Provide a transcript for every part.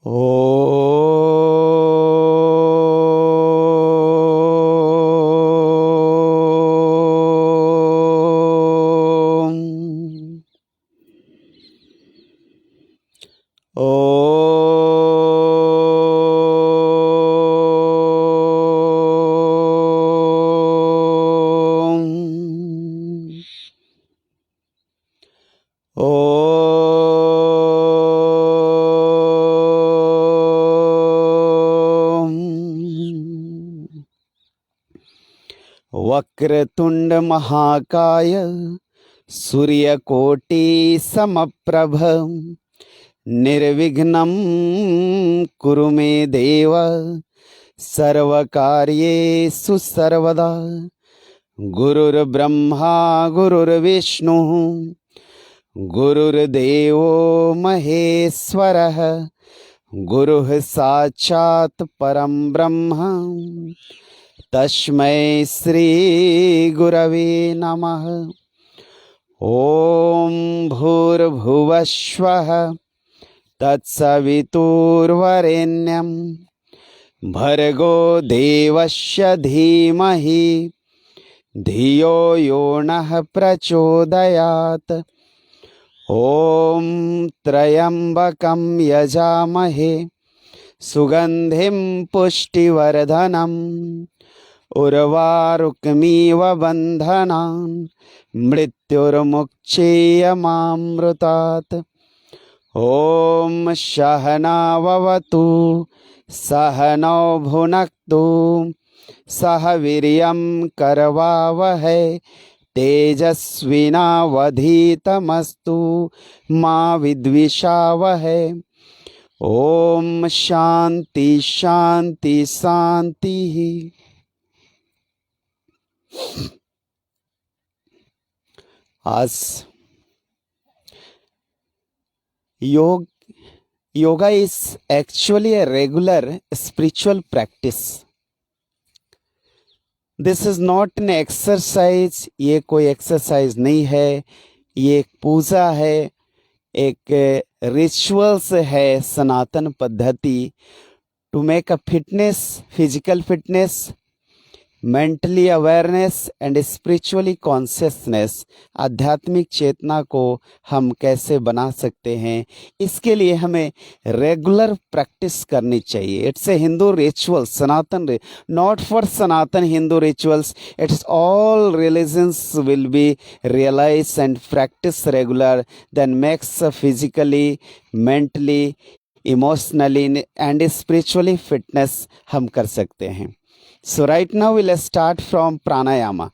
ओ वक्रतुंड महाकाय सूर्यकोटि समप्रभ निर्विघ्नं कुरु मे देव सर्वकार्येषु सर्वदा। गुरुर्ब्रह्मा गुरुर्विष्णुः गुरुर्देवो महेश्वरः गुरुः साक्षात् परं ब्रह्म तस्मै श्री गुरवे नमः। ओम भूर्भुवस्वः तत्सवितुर्वरेण्यं भर्गो देवस्य धीमहि धियो यो नः प्रचोदयात्। ओम त्र्यंबकं यजामहे सुगंधिं पुष्टिवर्धनम् उर्वारुकमिव बन्धनान् मृत्युर्मुक्षीयमामृतात्। ओम सहनाववतु सहनौ भुनक्तु सह वीर्यं करवावहै तेजस्विनावधीतमस्तु मा विद्विषावहै। ओम शांति शांति शांति। आज yoga is actually a regular spiritual practice. This is not an exercise. ये कोई एक्सरसाइज नहीं है, ये एक पूजा है, एक रिचुअल्स है, सनातन पद्धति to make a fitness, physical fitness, mentally awareness and spiritually consciousness. आध्यात्मिक चेतना को हम कैसे बना सकते हैं, इसके लिए हमें रेगुलर प्रैक्टिस करनी चाहिए। It's a Hindu ritual, Sanatan, not for Sanatan Hindu rituals, it's all religions will be realize and practice regular, then makes physically, mentally, emotionally and spiritually fitness हम कर सकते हैं। So right now we'll start from pranayama.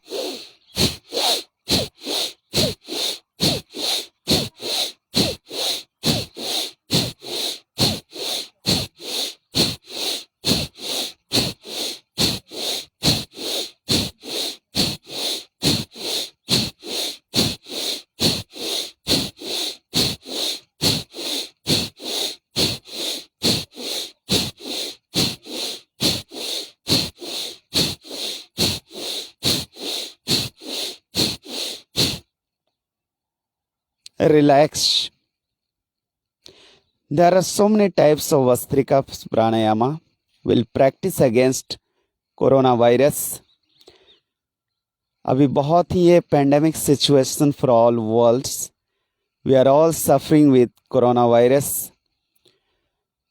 Relax. There are so many types of Vastrika pranayama. We'll practice against coronavirus. अभी बहुत ही ये pandemic situation for all worlds. We are all suffering with coronavirus.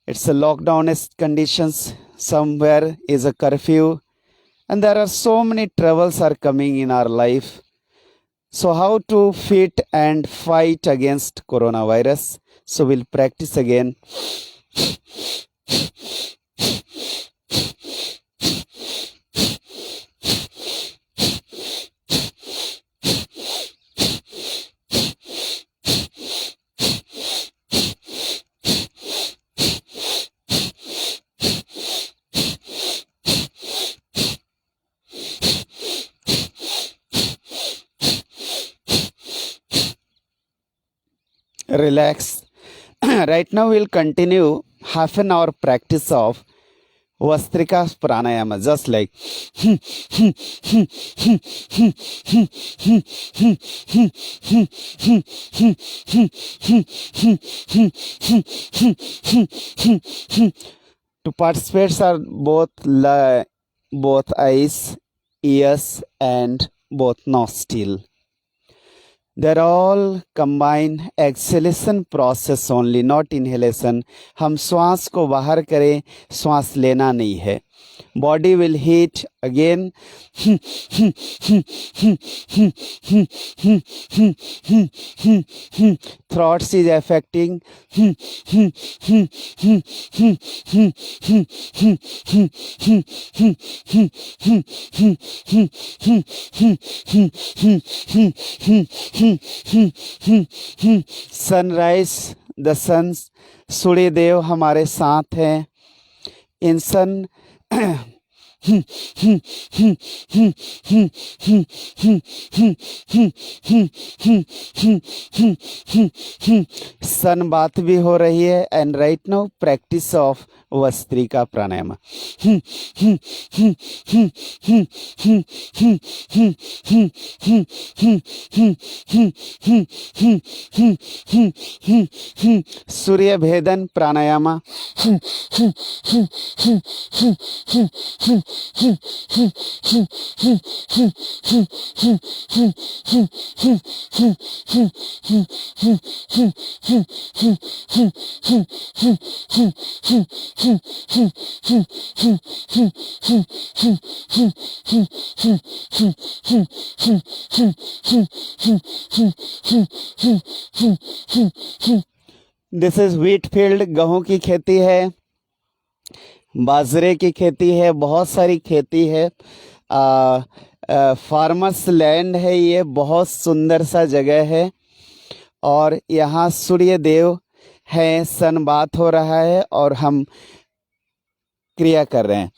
It's a lockdown conditions. Somewhere is a curfew, and there are so many troubles are coming in our life. So how to fit and fight against coronavirus? So we'll practice again. Relax. Right now we'll continue half an hour practice of Vastrika pranayama, just like to participate are both eyes, ears, and both nostril. They're all combined exhalation process only, not inhalation. हम श्वास को बाहर करें, श्वास लेना नहीं है. Body will heat again. Throats is affecting. Sunrise, the sun, सूर्य देव हमारे साथ हैं. In sun सन बात भी हो रही है. And right now practice of bhastrika pranayama. Surya bhedan pranayama. This is wheat field. गेहूं की खेती है, बाजरे की खेती है, बहुत सारी खेती है. फार्मर्स लैंड है ये. बहुत सुंदर सा जगह है. और यहाँ सूर्य देव हैं, सन बात हो रहा है और हम क्रिया कर रहे हैं.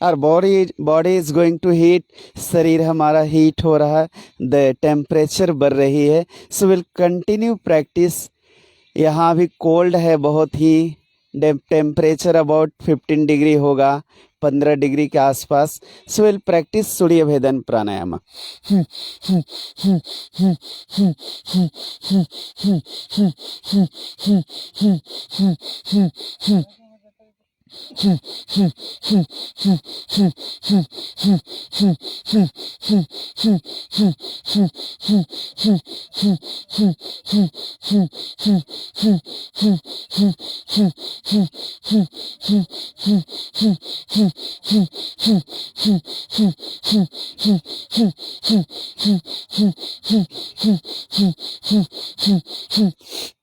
Our body is going to heat. शरीर हमारा हीट हो रहा है, द टेम्परेचर बढ़ रही है. So will continue practice. यहाँ भी कोल्ड है बहुत ही. टेम्परेचर अबाउट 15 डिग्री होगा, 15 डिग्री के आसपास. So will practice Surya bhedan pranayama.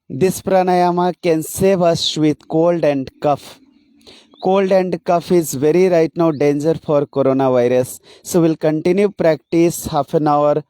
This pranayama can save us with cold and cough. Cold and cough is very right now danger for coronavirus. So we'll continue practice half an hour.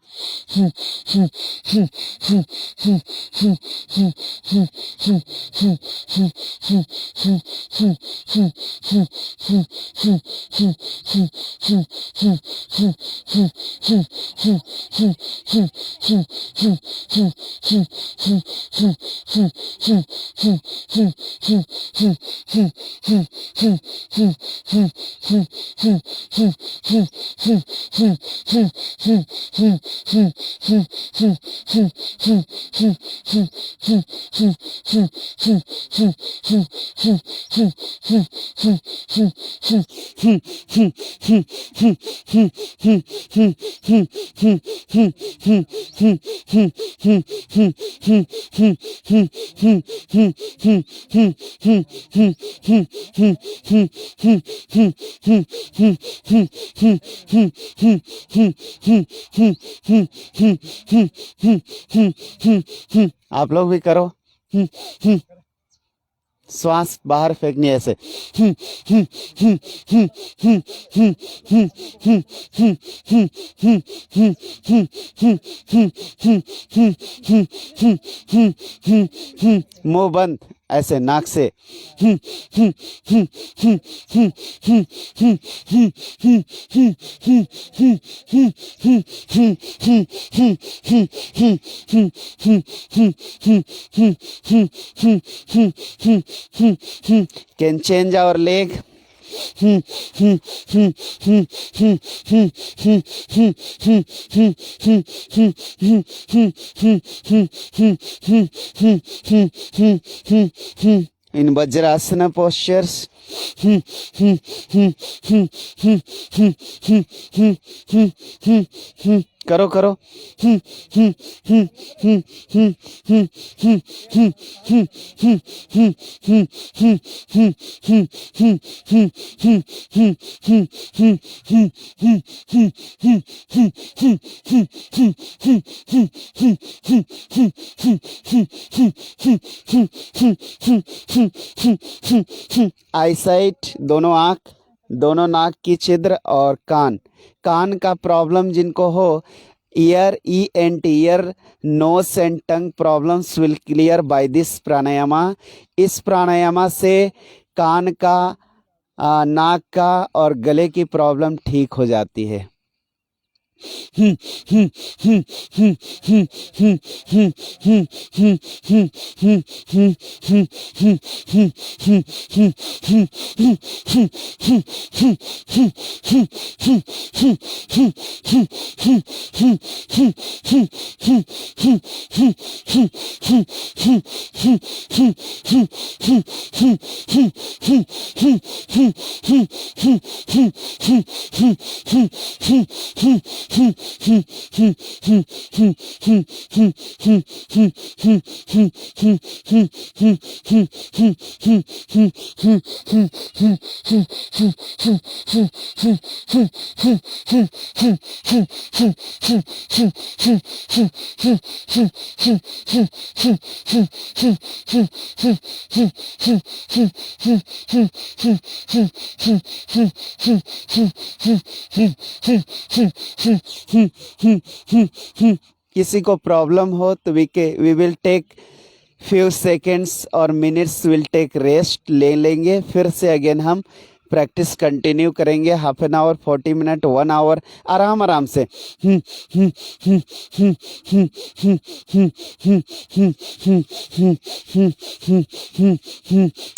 आप लोग भी करो. श्वास बाहर फेंकनी है ऐसे. मुंह बंद ऐसे नाक से. Can change our leg. In Vajrasana postures. करो करो. आईसाइट, दोनों आँख, दोनों नाक की छिद्र और कान. कान का प्रॉब्लम जिनको हो, ear ENT, ear nose and tongue problems will clear by this pranayama. इस प्राणायामा से कान का, नाक का और गले की प्रॉब्लम ठीक हो जाती है. किसी को प्रॉब्लम हो तो we will take few seconds और मिनट्स विल टेक रेस्ट ले लेंगे, फिर से अगेन हम प्रैक्टिस कंटिन्यू करेंगे। Half an hour, 40 minute, 1 hour, आराम आराम से।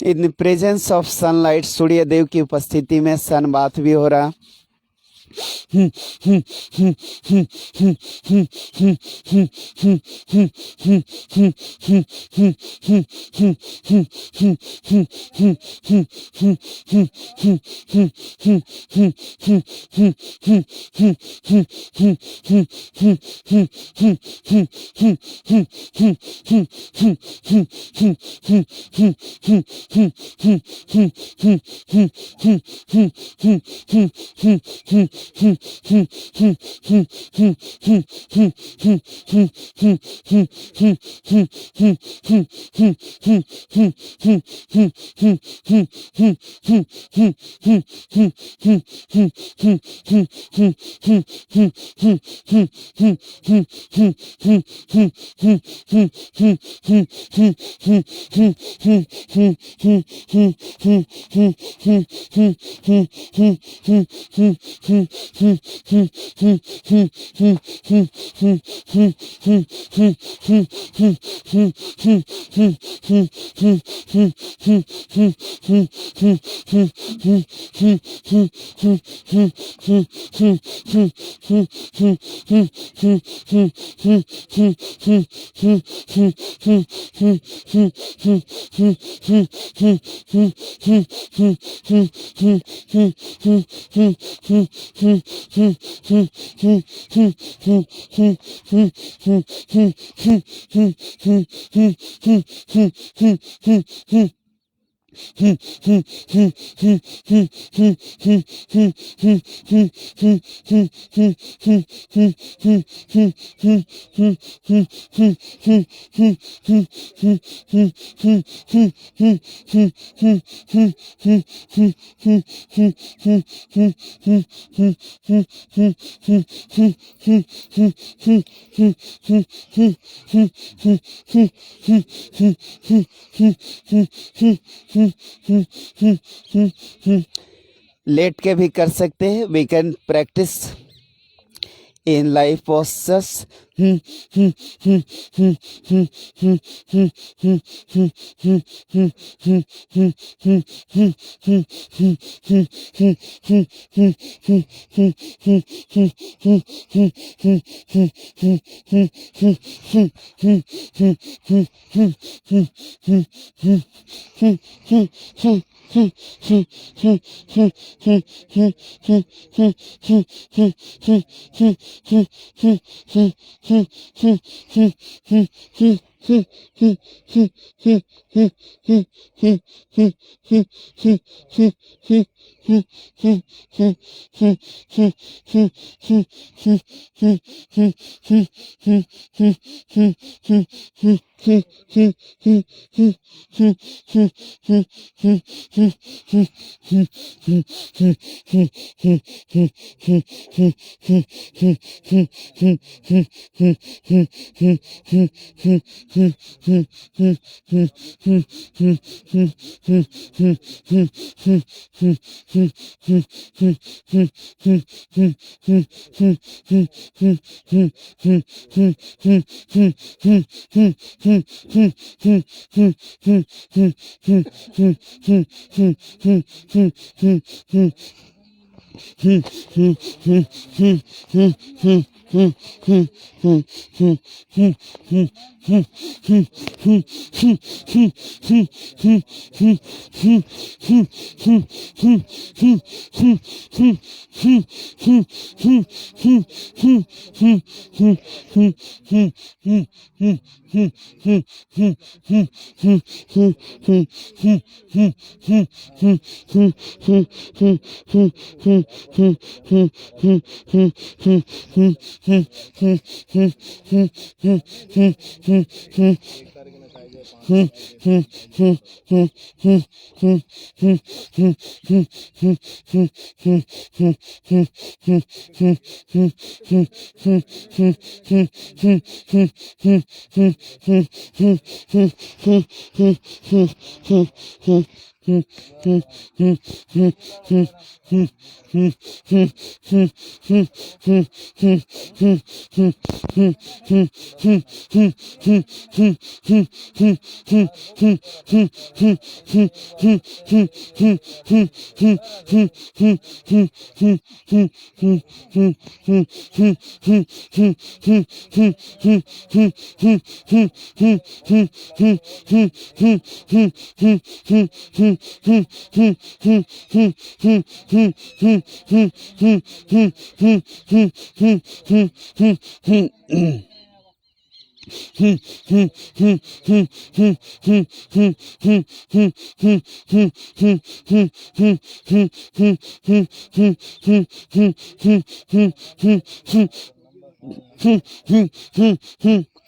In presence of sunlight, Surya Dev की उपस्थिति में सन बाथ भी हो रहा। लेट के भी कर सकते हैं। We can practise in life postures.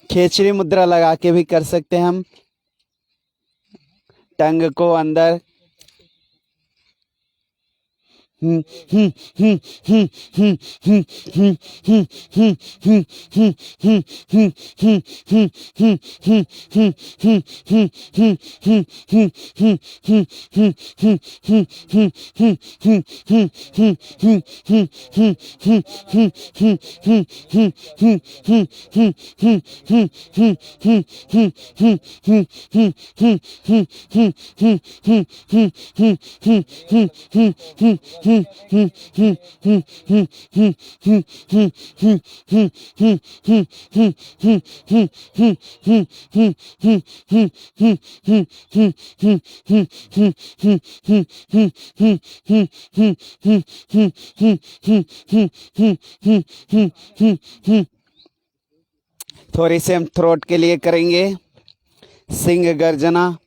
Khechari mudra लगा के भी कर सकते हैं हम। टंग को अंदर थोड़ी सी हम थ्रोट के लिए करेंगे सिंह गर्जना।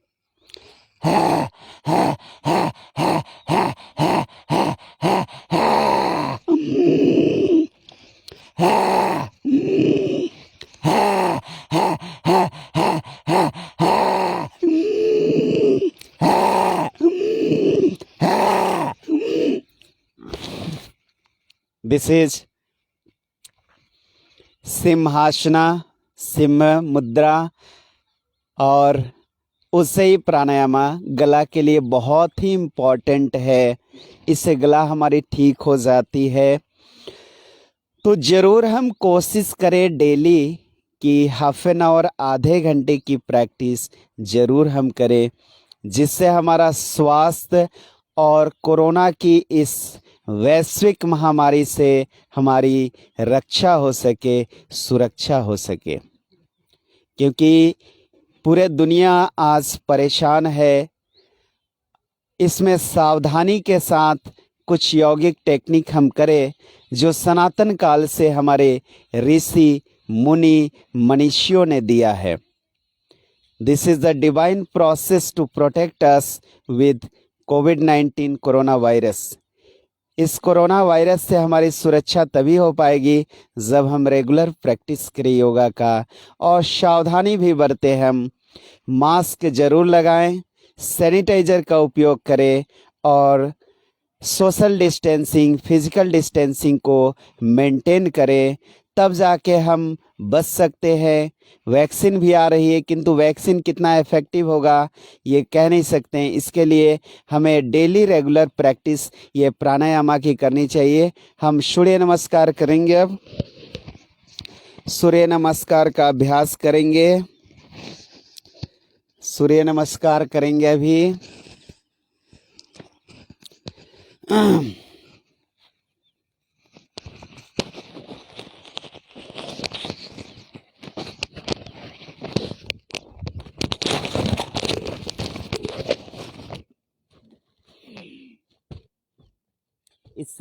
दिस इज सिंहासना, सिंह मुद्रा और उससे ही प्राणायामा गला के लिए बहुत ही इम्पॉर्टेंट है। इससे गला हमारी ठीक हो जाती है। तो ज़रूर हम कोशिश करें डेली कि हाफ एन आवर, आधे घंटे की प्रैक्टिस ज़रूर हम करें, जिससे हमारा स्वास्थ्य और कोरोना की इस वैश्विक महामारी से हमारी रक्षा हो सके, सुरक्षा हो सके। क्योंकि पूरे दुनिया आज परेशान है। इसमें सावधानी के साथ कुछ यौगिक टेक्निक हम करें जो सनातन काल से हमारे ऋषि मुनि मनीषियों ने दिया है। This is the divine process to protect us with कोविड-19 कोरोना वायरस। इस कोरोना वायरस से हमारी सुरक्षा तभी हो पाएगी जब हम रेगुलर प्रैक्टिस करें योगा का, और सावधानी भी बरतें। हम मास्क ज़रूर लगाएं, सैनिटाइज़र का उपयोग करें और सोशल डिस्टेंसिंग, फिज़िकल डिस्टेंसिंग को मेंटेन करें, तब जाके हम बच सकते हैं। वैक्सीन भी आ रही है, किंतु वैक्सीन कितना इफ़ेक्टिव होगा ये कह नहीं सकते हैं। इसके लिए हमें डेली रेगुलर प्रैक्टिस ये प्राणायामा की करनी चाहिए। हम सूर्य नमस्कार करेंगे। अब सूर्य नमस्कार का अभ्यास करेंगे। सूर्य नमस्कार करेंगे अभी।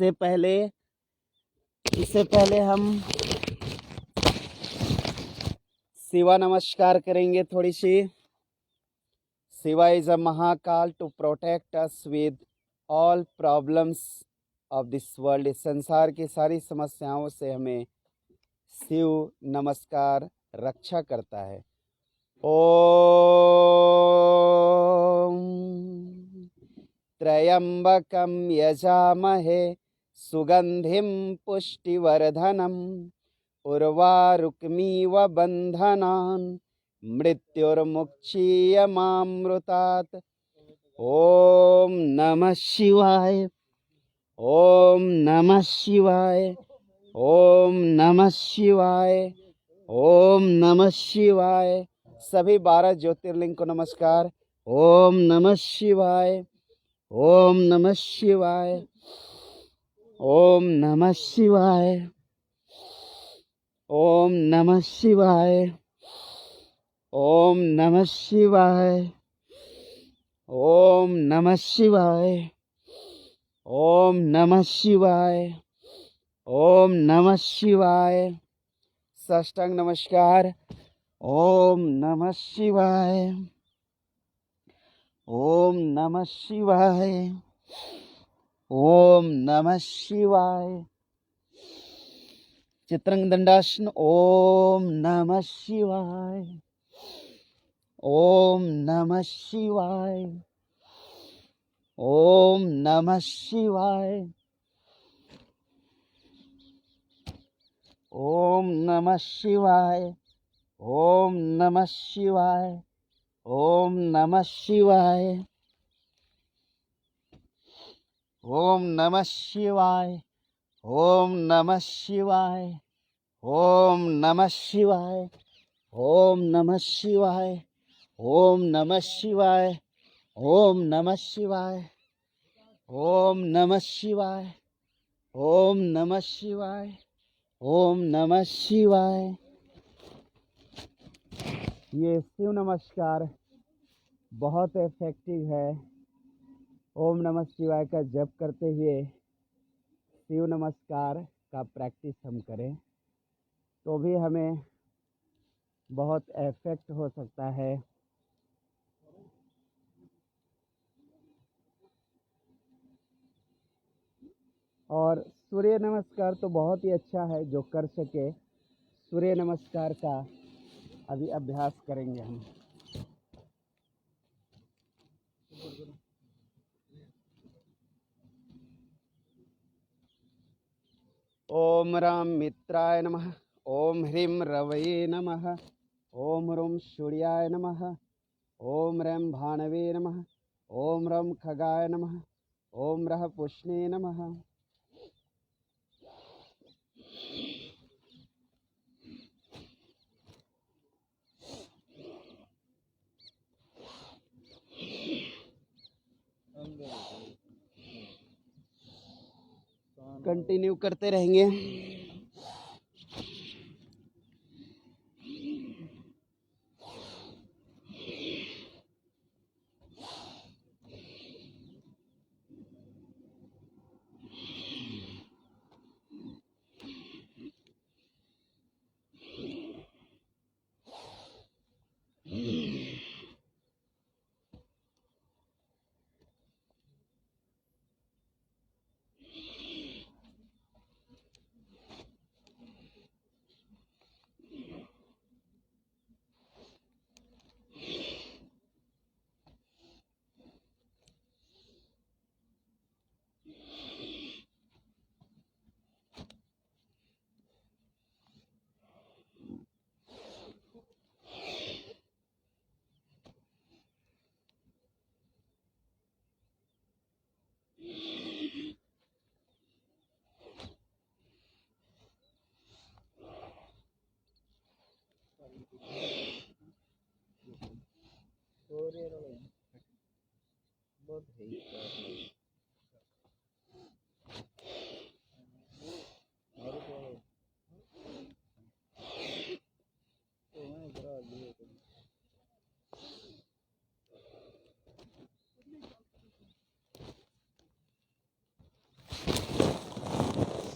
इससे पहले हम शिवा नमस्कार करेंगे थोड़ी सी। Shiva is a Mahakal to protect us with all problems of this world. इस संसार की सारी समस्याओं से हमें शिव नमस्कार रक्षा करता है। ओम त्र्यंबकं यजामहे सुगंधिं पुष्टिवर्धनम् उर्वारुकमिव बन्धनान् मृत्युर्मुक्षीयमामृतात्। ओम नमः शिवाय, ओम नमः शिवाय, ओम नमः शिवाय, ओम नमः शिवाय। सभी 12 ज्योतिर्लिंग को नमस्कार। ओम नमः शिवाय, ओम नमः शिवाय, ओम नमः शिवाय, ओम नमः शिवाय, ओम नमः शिवाय, ओम नमः शिवाय, ओम नमः शिवाय, ओम नमः शिवाय। साष्टांग नमस्कार। ओम नमः शिवाय, ओम नमः शिवाय, ओम नमः शिवाय। चित्रंग दंडासन। ओम नमः शिवाय, ओम नमः शिवाय, ओम नमः शिवाय, ओम नमः शिवाय, ओम नमः शिवाय, ओम नमः शिवाय, ओम नमः शिवाय, ओम नमः शिवाय, ओम नमः शिवाय, ओम नमः शिवाय, ओम नमः शिवाय, ओम नमः शिवाय, ओम नमः शिवाय, ओम नमः शिवाय, ओम नमः शिवाय। ये शिव नमस्कार बहुत इफेक्टिव है। ओम नमः शिवाय का जप करते हुए शिव नमस्कार का प्रैक्टिस हम करें तो भी हमें बहुत इफेक्ट हो सकता है। और सूर्य नमस्कार तो बहुत ही अच्छा है, जो कर सके सूर्य नमस्कार का अभी अभ्यास करेंगे हम। ओम राम मित्राय नमः, ओम ह्रीं रवये नमः, ओम ह्रूं सूर्याय नमः, ओम रं भानवे नमः, ओम रं खगाय नमः, ओम रः पुष्णे नमः। कंटिन्यू करते रहेंगे।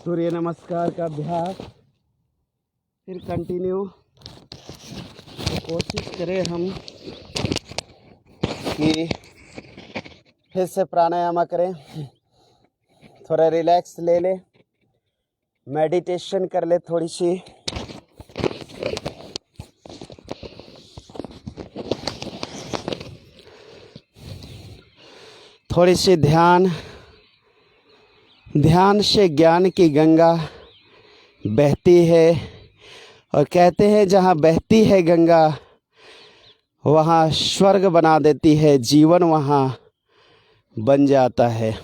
सूर्य नमस्कार का अभ्यास फिर कंटिन्यू। तो कोशिश करें हम कि फिर से प्राणायाम करें, थोड़ा रिलैक्स ले ले, मेडिटेशन कर ले थोड़ी सी। थोड़ी सी ध्यान से ज्ञान की गंगा बहती है, और कहते हैं जहाँ बहती है गंगा वहाँ स्वर्ग बना देती है, जीवन वहाँ बन जाता है।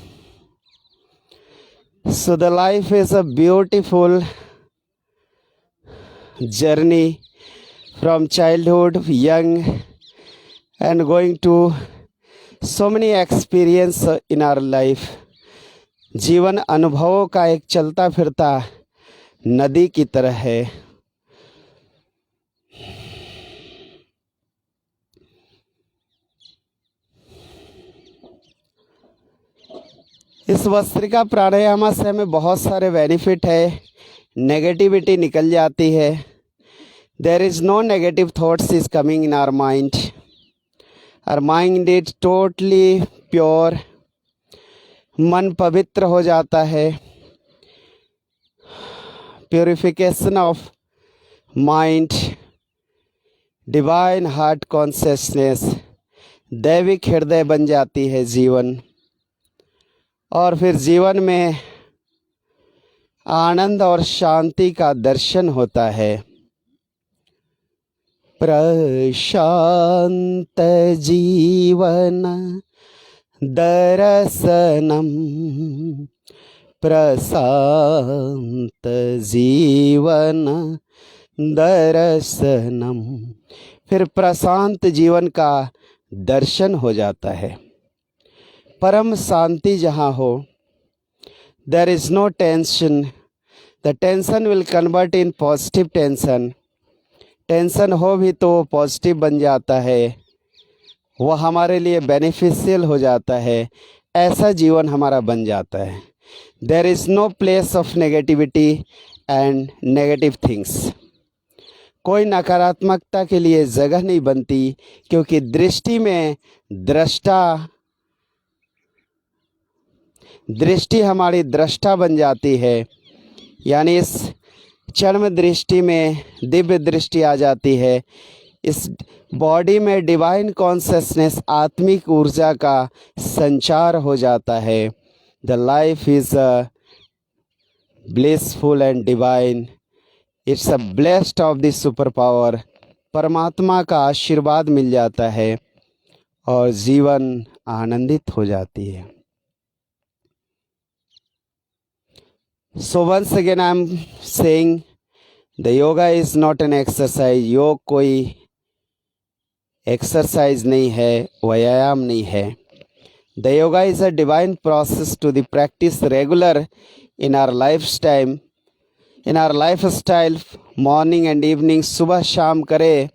So the life is a beautiful journey from childhood, young, and going to so many experience in our life. जीवन अनुभवों का एक चलता फिरता नदी की तरह है। इस वस्त्रिका प्राणायाम से हमें बहुत सारे बेनिफिट है। नेगेटिविटी निकल जाती है। There is no negative thoughts is coming in our mind. Our mind is totally pure. मन पवित्र हो जाता है। Purification of mind, divine heart consciousness, दैविक हृदय बन जाती है जीवन। और फिर जीवन में आनंद और शांति का दर्शन होता है। प्रशांत जीवन दर्शनम, प्रशांत जीवन दर्शनम। फिर प्रशांत जीवन का दर्शन हो जाता है। परम शांति जहाँ हो, there is no tension. The tension will convert in positive tension. Tension हो भी तो वो पॉजिटिव बन जाता है, वो हमारे लिए बेनिफिशियल हो जाता है। ऐसा जीवन हमारा बन जाता है। There is no place of negativity and negative things. कोई नकारात्मकता के लिए जगह नहीं बनती, क्योंकि दृष्टि में दृष्टि हमारी दृष्टा बन जाती है। यानी इस चरम दृष्टि में दिव्य दृष्टि आ जाती है। इस बॉडी में डिवाइन कॉन्शियसनेस, आत्मिक ऊर्जा का संचार हो जाता है। The life is blissful and divine. It's a blessed of the super power. परमात्मा का आशीर्वाद मिल जाता है और जीवन आनंदित हो जाती है। So once again I am saying the yoga is not an exercise. योग कोई एक्सरसाइज नहीं है, व्यायाम नहीं है। The yoga is a divine process to the practice regular in our lifestyle. In our lifestyle, morning and evening, सुबह शाम करें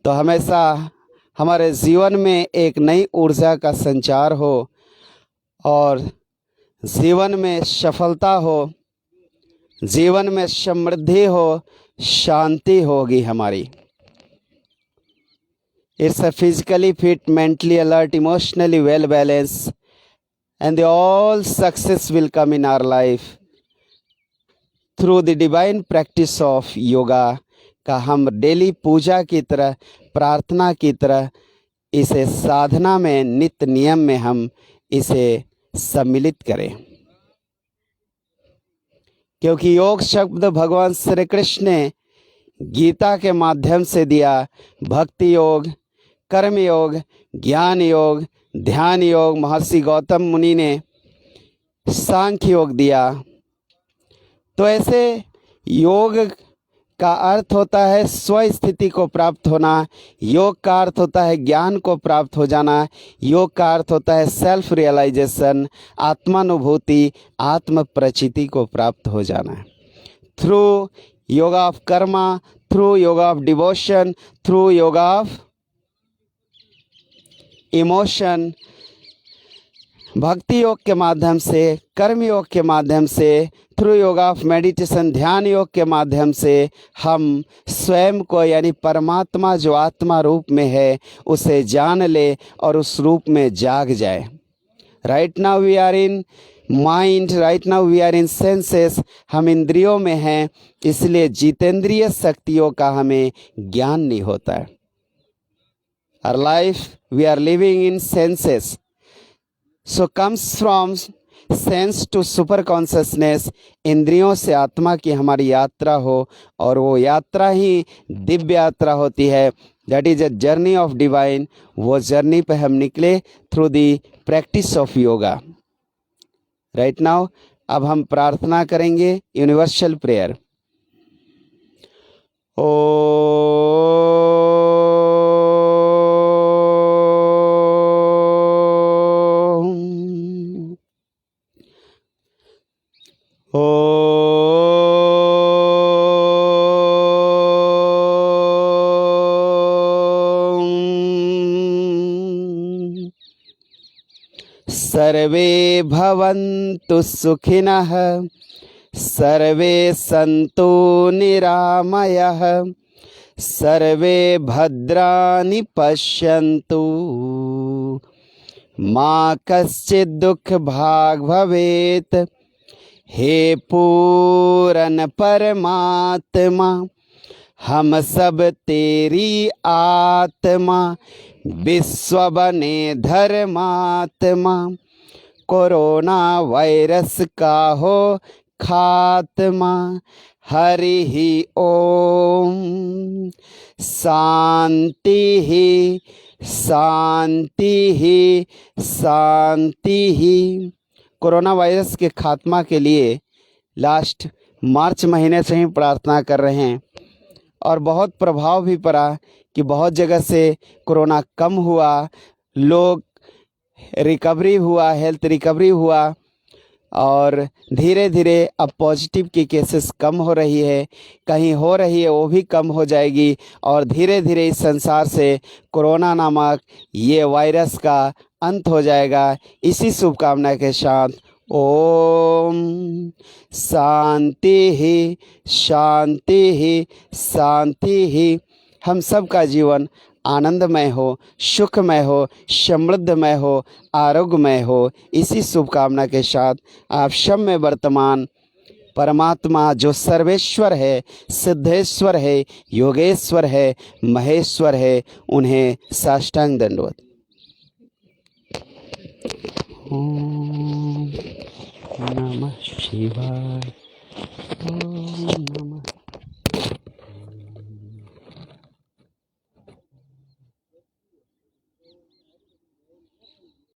तो हमेशा हमारे जीवन में एक नई ऊर्जा का संचार हो और जीवन में सफलता हो, जीवन में समृद्धि हो, शांति होगी हमारी। It's a physically fit, mentally alert, emotionally well balance and all success will come in our life through the divine practice of yoga का हम डेली पूजा की तरह, प्रार्थना की तरह इसे साधना में, नित्य नियम में हम इसे सम्मिलित करें। क्योंकि योग शब्द भगवान श्री कृष्ण ने गीता के माध्यम से दिया। भक्ति योग, कर्म योग, ज्ञान योग, ध्यान योग महर्षि गौतम मुनि ने सांख्य योग दिया। तो ऐसे योग का अर्थ होता है स्वस्थिति को प्राप्त होना। योग का अर्थ होता है ज्ञान को प्राप्त हो जाना। योग का अर्थ होता है सेल्फ रियलाइजेशन, आत्मानुभूति, आत्म प्रचिति को प्राप्त हो जाना। Through yoga of Karma, through yoga of devotion, through yoga of emotion, भक्ति योग के माध्यम से, कर्म योग के माध्यम से, थ्रू योगा ऑफ मेडिटेशन, ध्यान योग के माध्यम से हम स्वयं को यानी परमात्मा जो आत्मा रूप में है उसे जान ले और उस रूप में जाग जाए। Right now we are in mind, right now we are in senses, हम इंद्रियों में हैं, इसलिए जितेंद्रिय शक्तियों का हमें ज्ञान नहीं होता है। Our life we are living in senses, so comes from sense to super consciousness. इंद्रियों से आत्मा की हमारी यात्रा हो और वो यात्रा ही दिव्य यात्रा होती है। That is a journey of divine. वो जर्नी पे हम निकले through the practice of yoga. Right now अब हम प्रार्थना करेंगे, यूनिवर्सल प्रेयर। ओ सर्वे भवन्तु सुखिनः, सर्वे सन्तु निरामयः, सर्वे भद्राणि पश्यन्तु, मा कश्चित् दुःख भाग् भवेत्। हे पूरन परमात्मा, हम सब तेरी आत्मा, विश्व बने धर्मात्मा। कोरोना वायरस का हो खात्मा। हरि ही ओम। शांति ही शांति ही शांति ही। कोरोना वायरस के खात्मा के लिए लास्ट मार्च महीने से ही प्रार्थना कर रहे हैं और बहुत प्रभाव भी पड़ा कि बहुत जगह से कोरोना कम हुआ, लोग रिकवरी हुआ, हेल्थ रिकवरी हुआ और धीरे धीरे अब पॉजिटिव की केसेस कम हो रही है, कहीं हो रही है वो भी कम हो जाएगी और धीरे धीरे इस संसार से कोरोना नामक ये वायरस का अंत हो जाएगा। इसी शुभकामना के साथ ओम शांति ही शांति ही शांति ही। हम सब का जीवन आनंदमय हो, सुखमय हो, समृद्धमय हो, आरोग्यमय हो। इसी शुभकामना के साथ आप सब में वर्तमान परमात्मा जो सर्वेश्वर है, सिद्धेश्वर है, योगेश्वर है, महेश्वर है, उन्हें साष्टांग दंडवत। ओम नमः शिवाय।